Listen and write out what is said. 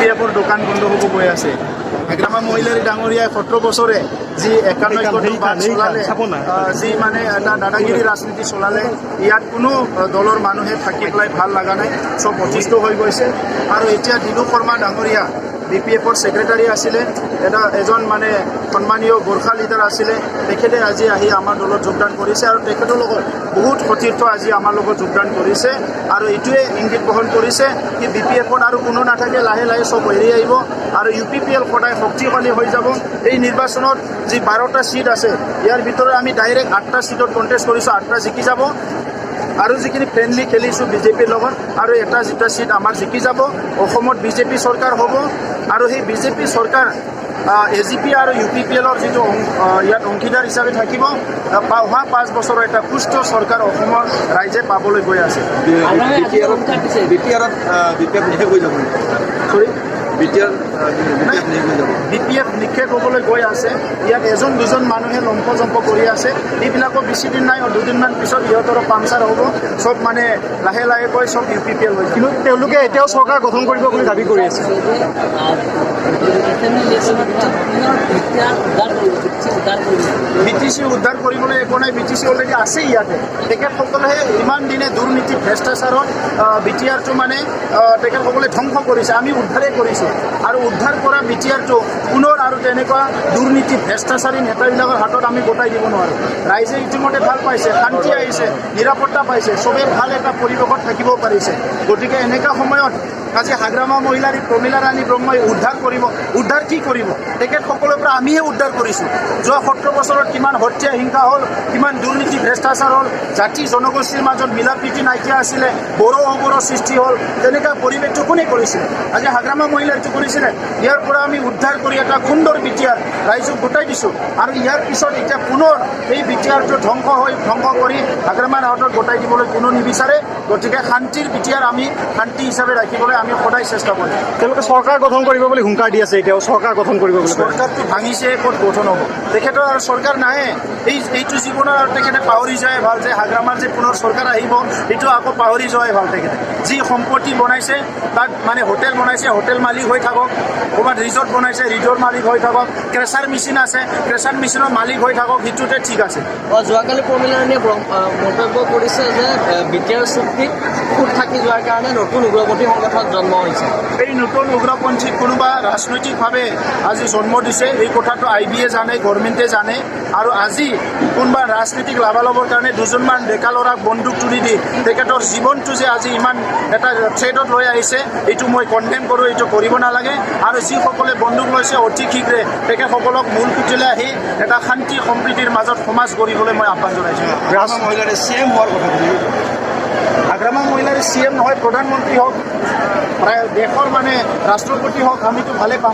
BPFৰ দোকান বন্ধ হ'ব গৈ আছে। হাগ্ৰামা মহিলাৰী ডাঙৰীয়াই 17 বছৰে যি 91 বাদ চলালে, যি মানে এটা দাদাগিৰি ৰাজনীতি চলালে, ইয়াত কোনো দলৰ মানুহে থাকি পেলাই ভাল লগা নাই, চব অতিষ্ঠ হৈ গৈছে। আৰু এতিয়া দিলু শৰ্মা ডাঙৰীয়া BPFৰ ছেক্ৰেটাৰী আছিলে, এজন মানে সন্মানীয় গোৰ্খা লিডাৰ আছিলে, তেখেতে আজি আহি আমাৰ দলত যোগদান কৰিছে আৰু তেখেতৰ লগত বহুত সতীৰ্থ আজি আমাৰ লগত যোগদান কৰিছে। আৰু এইটোৱে ইংগিত বহন কৰিছে কি BPFত আৰু কোনো নাথাকে, লাহে লাহে চব এৰি আহিব আৰু UPPL সদায় শক্তিশালী হৈ যাব। এই নিৰ্বাচনত যি 12টা ছিট আছে, ইয়াৰ ভিতৰত আমি ডাইৰেক্ট 8টা ছিটত কণ্টেষ্ট কৰিছোঁ, 8টা জিকি যাব। আৰু যিখিনি ফ্ৰেণ্ডলি খেলিছোঁ BJPৰ লগত, আৰু এটা ছিট আমাৰ জিকি যাব। অসমত BJP চৰকাৰ হ'ব আৰু সেই BJP চৰকাৰ AGP আৰু UPPLৰ যিটো ইয়াত অংশীদাৰ হিচাপে থাকিব, অহা 5 বছৰৰ এটা সুস্থ চৰকাৰ অসমৰ ৰাইজে পাবলৈ গৈ আছে। BPF নিক্ষেপ হ'বলৈ গৈ আছে। ইয়াত এজন দুজন মানুহে লম্প কৰি আছে, এইবিলাকৰ বেছি দিন নাই, 2 দিনমান পিছত ইহঁতৰ পাংচাৰ হ'ব, চব মানে লাহে লাহেকৈ চব UPPL হৈ যাব। কিন্তু তেওঁলোকে এতিয়াও চৰকাৰ গঠন কৰিব বুলি দাবী কৰি আছে। BTC উদ্ধাৰ কৰিবলৈ একো নাই, BTC অলৰেডি আছে ইয়াতে। তেখেতসকলেহে ইমান দিনে দুৰ্নীতি ভ্ৰষ্টাচাৰত BTRটো মানে তেখেতসকলে ধ্বংস কৰিছে, আমি উদ্ধাৰেই কৰিছোঁ। আৰু উদ্ধাৰ কৰা BTRটো পুনৰ আৰু তেনেকুৱা দুৰ্নীতি ভ্ৰষ্টাচাৰী নেতাবিলাকৰ হাতত আমি গতাই দিব নোৱাৰোঁ। ৰাইজে ইতিমধ্যে ভাল পাইছে, শান্তি আহিছে, নিৰাপত্তা পাইছে, চবেই ভাল এটা পৰিৱেশত থাকিব পাৰিছে। গতিকে এনেকুৱা সময়ত আজি হাগ্ৰামা মহিলাৰী প্ৰমীলা ৰাণী ব্ৰহ্মই উদ্ধাৰ কি কৰিব? তেখেতসকলৰ পৰা আমিহে উদ্ধাৰ কৰিছোঁ। যোৱা 17 বছৰত কিমান হত্যা হিংসা হ'ল, কিমান দুৰ্নীতি ভ্ৰষ্টাচাৰ হ'ল, জাতি জনগোষ্ঠীৰ মাজত মিলা প্ৰীতি নাইকিয়া আছিলে, বড়ো অবড়ো সৃষ্টি হ'ল, তেনেকুৱা পৰিৱেশটো কোনে কৰিছিলে? আজি হাগ্ৰামা মহিলাৰীটো কৰিছিলে। ইয়াৰ পৰা আমি উদ্ধাৰ কৰি এটা সুন্দৰ BTR ৰাইজক গোটাই দিছোঁ। আৰু ইয়াৰ পিছত এতিয়া পুনৰ এই BTRটো ধ্বংস কৰি হাগ্ৰামাৰ হাতত গোটাই দিবলৈ কোনো নিবিচাৰে। গতিকে শান্তিৰ BTR আমি শান্তি হিচাপে ৰাখিবলৈ আমি সদায় চেষ্টা কৰিম। তেওঁলোকে চৰকাৰ গঠন কৰিব বুলি হুংকাৰ দি আছে, এতিয়াও চৰকাৰ গঠন কৰিব বুলি। চৰকাৰটো ভাঙিছে, ক'ত গঠন হ'ব? তেখেতৰ আৰু চৰকাৰ নাহে। এইটো জীৱনৰ আৰু তেখেতে পাহৰি যোৱাই ভাল, যে হাগ্ৰামাৰ যে পুনৰ চৰকাৰ আহিব, এইটো আকৌ পাহৰি যোৱাই ভাল। তেখেতে যি সম্পত্তি বনাইছে, তাত মানে হোটেল বনাইছে, হোটেল মালিক হৈ থাকক, ক'ৰবাত ৰিজৰ্ট বনাইছে, ৰিজৰ্ট মালিক হৈ থাকক, ক্ৰেচাৰ মেচিন আছে, ক্ৰেচাৰ মেচিনৰ মালিক হৈ থাকক, সেইটোতে ঠিক আছে। যোৱাকালি প্ৰমীলা ৰাণীয়ে মন্তব্য কৰিছে যে BTR চুক্তিত খুঁত থাকি যোৱাৰ কাৰণে নতুন উগ্ৰপন্থী সংগঠন জন্ম হৈছে। এই নতুন উগ্ৰপন্থী কোনোবা ৰাজনৈতিকভাৱে আজি জন্ম দিছে, এই কথাটো IB য়ে জানে, গভৰ্ণমেণ্টে জানে। আৰু আজি কোনোবা ৰাজনীতিক লাভালাভৰ কাৰণে দুজনমান ডেকা ল'ৰাক বন্দুক তুলি দি তেখেতৰ জীৱনটো যে আজি ইমান এটা থ্ৰেটত লৈ আহিছে, এইটো মই কণ্ডেম কৰোঁ, এইটো কৰিব নালাগে। আৰু যিসকলে বন্দুক লৈছে, অতি শীঘ্ৰে তেখেতসকলক মূল পুতিলে আহি এটা শান্তি সম্প্ৰীতিৰ মাজত সমাজ গঢ়িবলৈ মই আহ্বান জনাইছোঁ। হাগ্ৰামা মহিলাৰী CM হোৱাৰ কথা কৈছে। হাগ্ৰামা মহিলাৰী CM নহয়, প্ৰধানমন্ত্ৰী হওক, দেশৰ মানে ৰাষ্ট্ৰপতি হওক, আমিতো ভালে পাম।